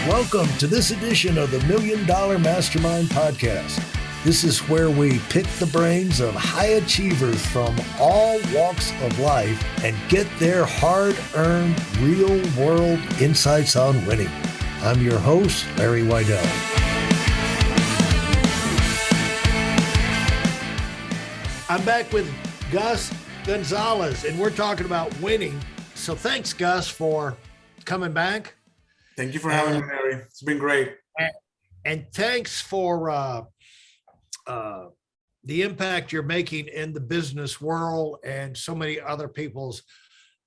Welcome to this edition of the $1 Million Mastermind Podcast. This is where we pick the brains of high achievers from all walks of life and get their hard-earned, real-world insights on winning. I'm your host, Larry Weidel. I'm back with Gus Gonzalez, and we're talking about winning. So thanks, Gus, for coming back. Thank you for having me, Larry. It's been great. And thanks for the impact you're making in the business world and so many other people's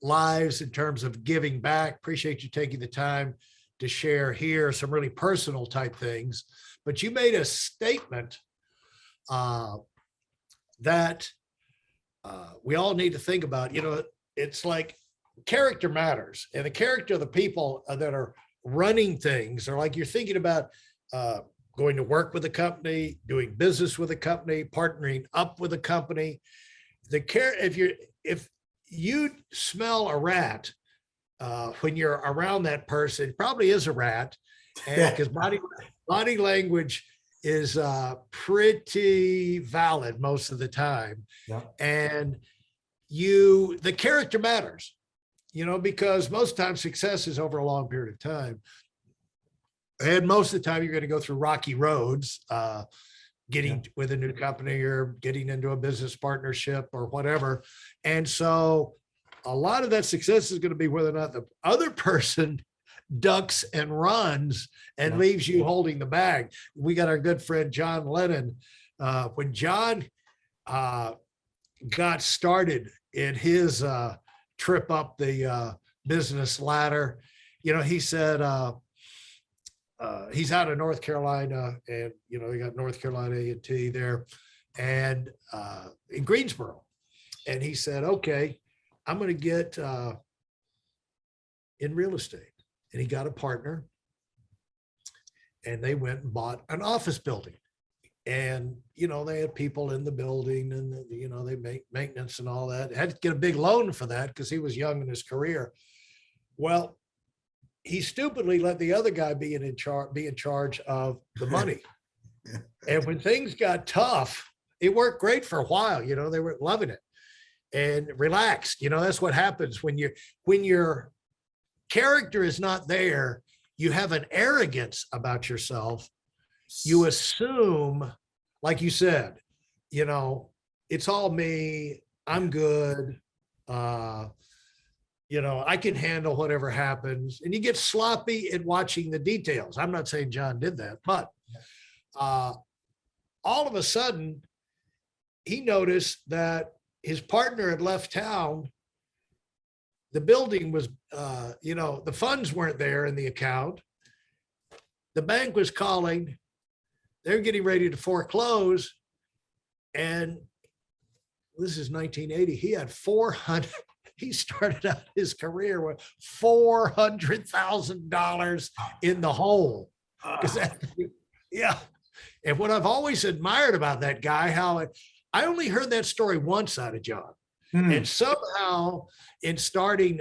lives in terms of giving back. Appreciate you taking the time to share here some really personal type things. But you made a statement that we all need to think about. You know, it's like character matters, and the character of the people that are running things, or like you're thinking about going to work with a company, doing business with a company, partnering up with a company. If you smell a rat when you're around that person, it probably is a rat, and because body language is pretty valid most of the time. Yeah. And the character matters, you know, because most times success is over a long period of time. And most of the time you're going to go through rocky roads, getting with a new company or getting into a business partnership or whatever. And so a lot of that success is going to be whether or not the other person ducks and runs and leaves you holding the bag. We got our good friend, John Lennon. When John got started in his trip up the business ladder, you know, he said he's out of North Carolina, and you know, you got North Carolina A&T there, and in Greensboro, and he said, okay, I'm going to get in real estate. And he got a partner, and they went and bought an office building. And, you know, they had people in the building, and, you know, they make maintenance and all that. Had to get a big loan for that because he was young in his career. Well, he stupidly let the other guy be in charge of the money. And when things got tough, it worked great for a while. You know, they were loving it and relaxed. You know, that's what happens when your character is not there. You have an arrogance about yourself. You assume, like you said, you know, it's all me. I'm good. You know, I can handle whatever happens. And you get sloppy at watching the details. I'm not saying John did that, but all of a sudden, he noticed that his partner had left town. The building was, you know, the funds weren't there in the account. The bank was calling. They're getting ready to foreclose. And this is 1980. He had he started out his career with $400,000 in the hole. Yeah. And what I've always admired about that guy, I only heard that story once out of John. And somehow in starting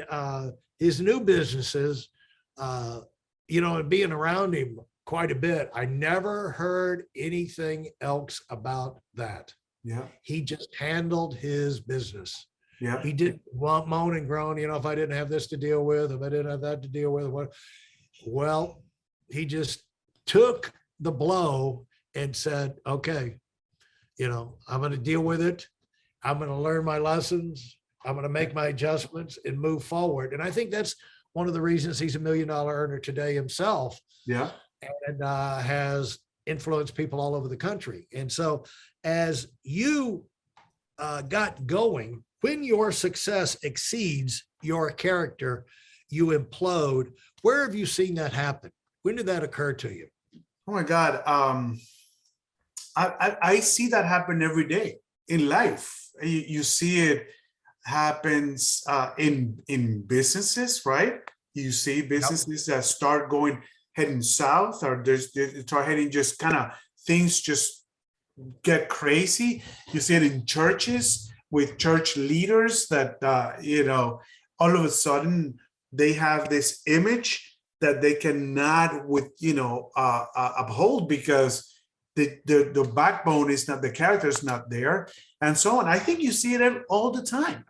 his new businesses, you know, and being around him quite a bit, I never heard anything else about that. Yeah. He just handled his business. Yeah. He didn't moan and groan, you know, if I didn't have this to deal with, if I didn't have that to deal with. Well, he just took the blow and said, okay, you know, I'm going to deal with it. I'm going to learn my lessons. I'm going to make my adjustments and move forward. And I think that's one of the reasons he's $1 million earner today himself. Yeah. And has influenced people all over the country. And so as you got going, when your success exceeds your character, you implode. Where have you seen that happen? When did that occur to you? Oh my God. I see that happen every day in life. You see it happens in businesses, right? You see businesses that start heading south, or they start heading just kind of things just get crazy. You see it in churches with church leaders that, you know, all of a sudden they have this image that they cannot uphold because the backbone is not, the character is not there, and so on. I think you see it all the time.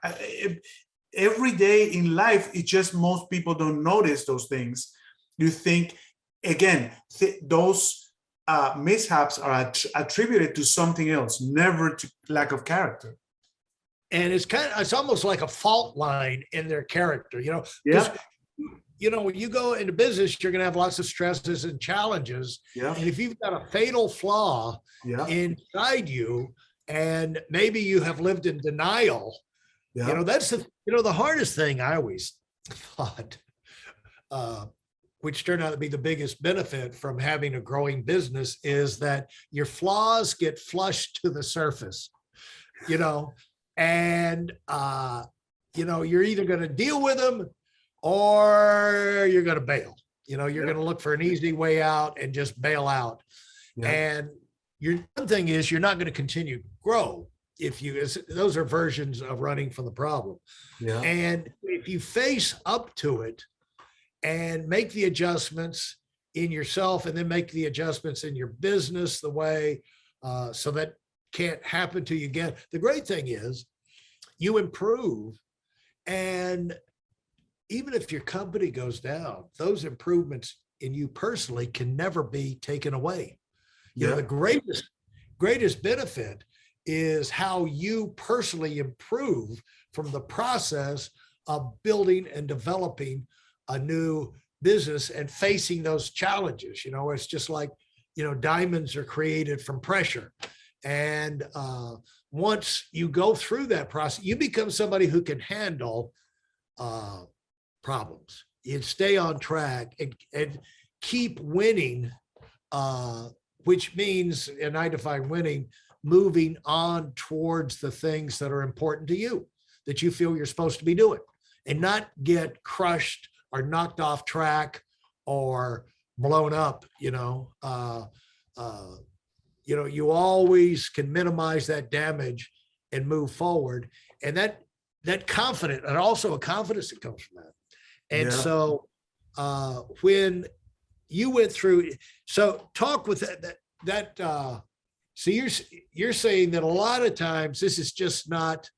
Every day in life, it's just most people don't notice those things. You think, again, those mishaps are attributed to something else, never to lack of character. And it's almost like a fault line in their character, Yeah. When you go into business, you're going to have lots of stresses and challenges. Yeah. And if you've got a fatal flaw inside you, and maybe you have lived in denial, that's the hardest thing I always thought, which turned out to be the biggest benefit from having a growing business, is that your flaws get flushed to the surface, and, you're either going to deal with them or you're going to bail. You're going to look for an easy way out and just bail out. And one thing is, you're not going to continue to grow those are versions of running from the problem. And if you face up to it and make the adjustments in yourself, and then make the adjustments in your business the way so that can't happen to you again. The great thing is you improve, and even if your company goes down, those improvements in you personally can never be taken away. The greatest benefit is how you personally improve from the process of building and developing a new business and facing those challenges. It's just like, diamonds are created from pressure. And once you go through that process, you become somebody who can handle problems and stay on track and keep winning, which means, and I define winning, moving on towards the things that are important to you, that you feel you're supposed to be doing, and not get crushed or knocked off track or blown up. You always can minimize that damage and move forward. And that confidence, and also a confidence that comes from that. And so when you went through, so talk with that so you're saying that a lot of times this is just not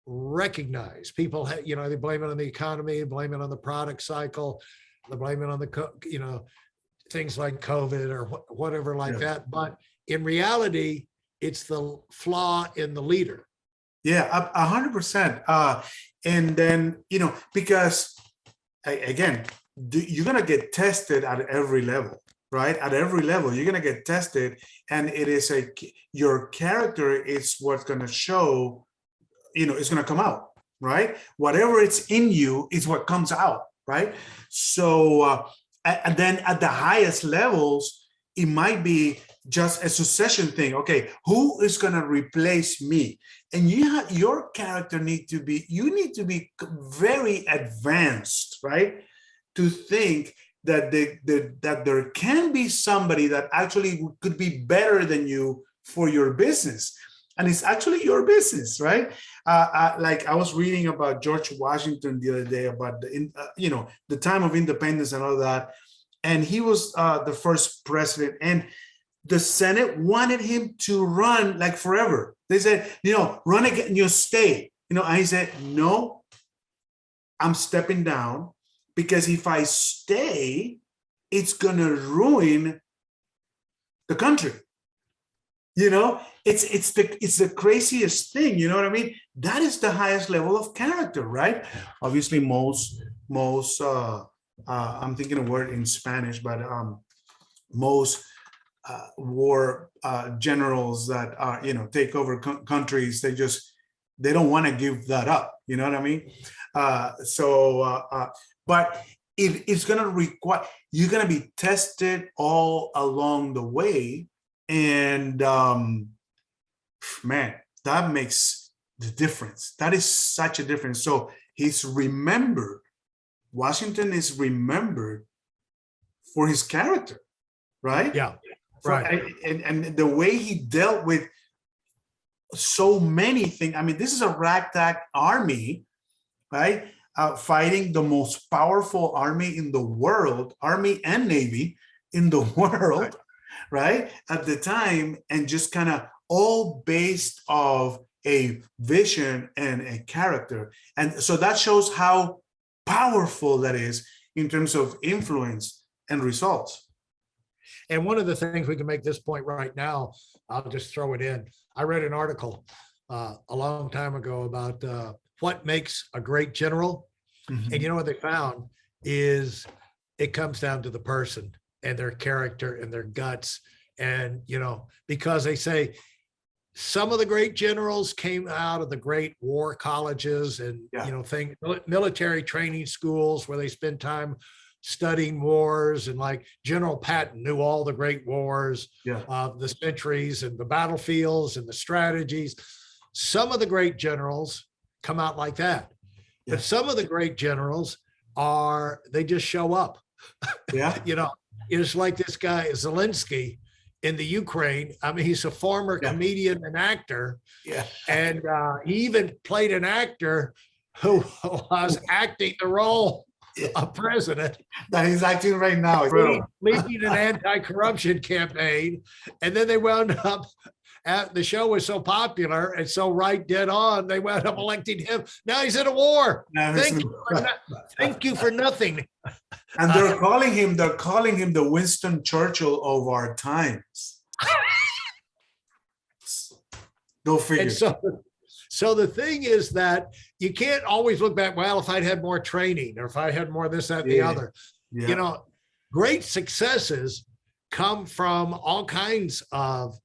recognized. People they blame it on the economy, blame it on the product cycle, they blame it on the things like COVID or whatever like that. But in reality, it's the flaw in the leader. 100%. And then, because again, you're going to get tested at every level, right? At every level, you're going to get tested, and it is your character is what's going to show, it's going to come out, right? Whatever it's in you is what comes out, right? So, and then at the highest levels, it might be just a succession thing. Okay, who is going to replace me? And your character need to be very advanced, right? To think that that there can be somebody that actually could be better than you for your business. And it's actually your business, right? Like I was reading about George Washington the other day about the time of independence and all that. And he was the first president, and the Senate wanted him to run like forever. They said, run again, stay. And he said, no, I'm stepping down, because if I stay, it's gonna ruin the country. It's the craziest thing. You know what I mean? That is the highest level of character, right? Obviously, most I'm thinking a word in Spanish, but most war generals that are take over countries, they don't want to give that up. You know what I mean? But it's going to require, you're going to be tested all along the way, and man, that makes the difference. That is such a difference. So he's remembered. Washington is remembered for his character, right? Yeah, right. And the way he dealt with so many things. I mean, this is a ragtag army, right? fighting the most powerful army in the world, Army and Navy in the world, right? At the time, and just kind of all based off a vision and a character. And so that shows how powerful that is in terms of influence and results. And one of the things we can make this point right now, I'll just throw it in. I read an article a long time ago about what makes a great general. And you know what they found is it comes down to the person and their character and their guts. And, you know, because they say some of the great generals came out of the great war colleges and, you know, military training schools where they spend time studying wars, and like General Patton knew all the great wars of the centuries and the battlefields and the strategies. Some of the great generals come out like that, but some of the great generals they just show up. You know, it's like this guy Zelensky in the Ukraine. I mean, he's a former comedian and actor, and he even played an actor who was acting the role a president that he's acting right now, leading an anti-corruption campaign. And then they wound up the show was so popular and so right dead on, they wound up electing him. Now he's in a war. Thank you for nothing. And they're calling him the Winston Churchill of our times. Go figure. So the thing is that you can't always look back, well, if I'd had more training or if I had more this, that, and the other. You know, great successes come from all kinds of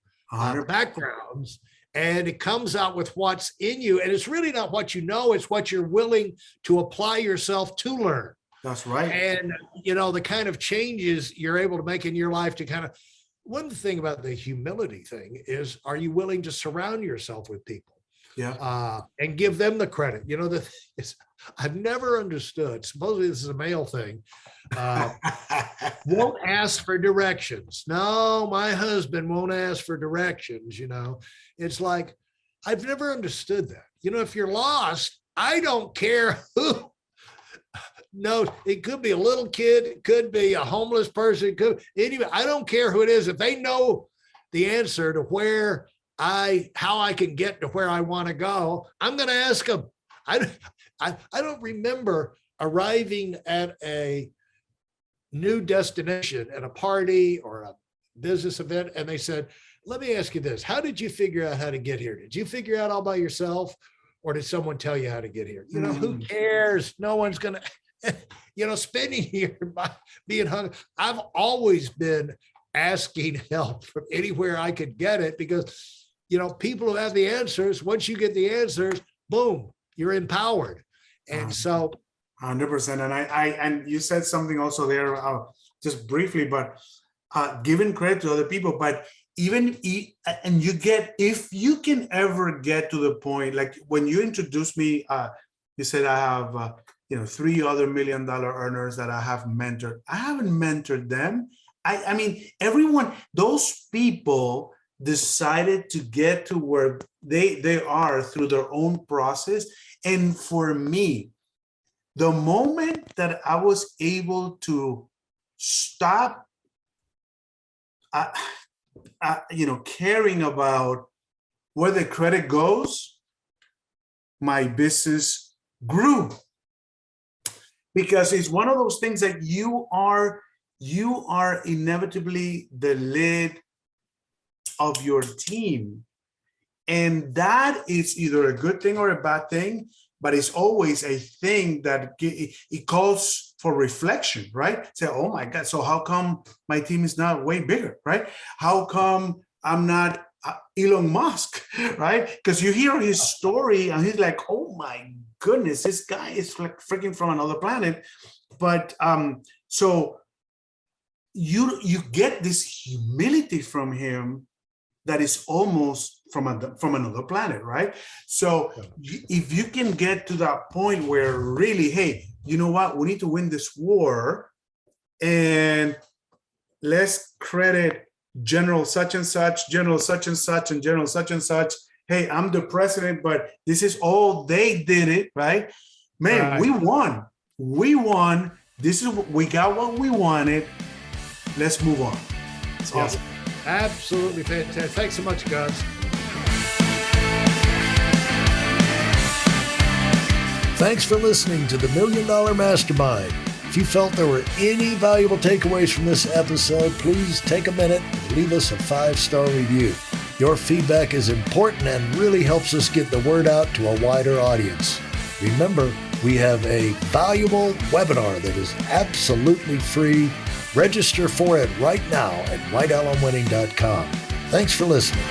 backgrounds, and it comes out with what's in you. And it's really not what you know, it's what you're willing to apply yourself to learn. That's right. And, you know, the kind of changes you're able to make in your life to kind of, one thing about the humility thing is, are you willing to surround yourself with people? And give them the credit. You know, the thing is, I've never understood, supposedly this is a male thing, won't ask for directions. No, my husband won't ask for directions, you know. It's like, I've never understood that. You know, if you're lost, I don't care who. No, it could be a little kid, it could be a homeless person, it could anyway, I don't care who it is. If they know the answer to how I can get to where I want to go, I'm going to ask them. I don't remember arriving at a new destination at a party or a business event, and they said, let me ask you this. How did you figure out how to get here? Did you figure out all by yourself, or did someone tell you how to get here? You know, who cares? No one's going to, you know, spending here by being hungry. I've always been asking help from anywhere I could get it, because you know, people who have the answers, once you get the answers, boom, you're empowered. And so 100%. And you said something also there, just briefly, but giving credit to other people, but and you get, if you can ever get to the point, like when you introduced me, you said I have, you know, 3 other $1 million earners that I have mentored. I haven't mentored them. I mean, everyone, those people decided to get to where they are through their own process. And for me, the moment that I was able to stop, you know, caring about where the credit goes, my business grew. Because it's one of those things that you are inevitably the lead of your team. And that is either a good thing or a bad thing, but it's always a thing that it calls for reflection, right? Say, oh my God, so how come my team is not way bigger, right? How come I'm not Elon Musk, right? Because you hear his story and he's like, oh my goodness, this guy is like freaking from another planet. But so you get this humility from him that is almost from another planet, right? So if you can get to that point where really, hey, you know what, we need to win this war, and let's credit General such and such, General such and such, and General such and such. Hey, I'm the president, but this is all they did it, right? Man, Right. we won. We won. This is we got what we wanted. Let's move on. It's Yeah. awesome. Absolutely fantastic. Thanks so much, Gus. Thanks for listening to the $1 Million Mastermind. If you felt there were any valuable takeaways from this episode, please take a minute and leave us a 5-star review. Your feedback is important and really helps us get the word out to a wider audience. Remember, we have a valuable webinar that is absolutely free. Register for it right now at whitealumwinning.com. Thanks for listening.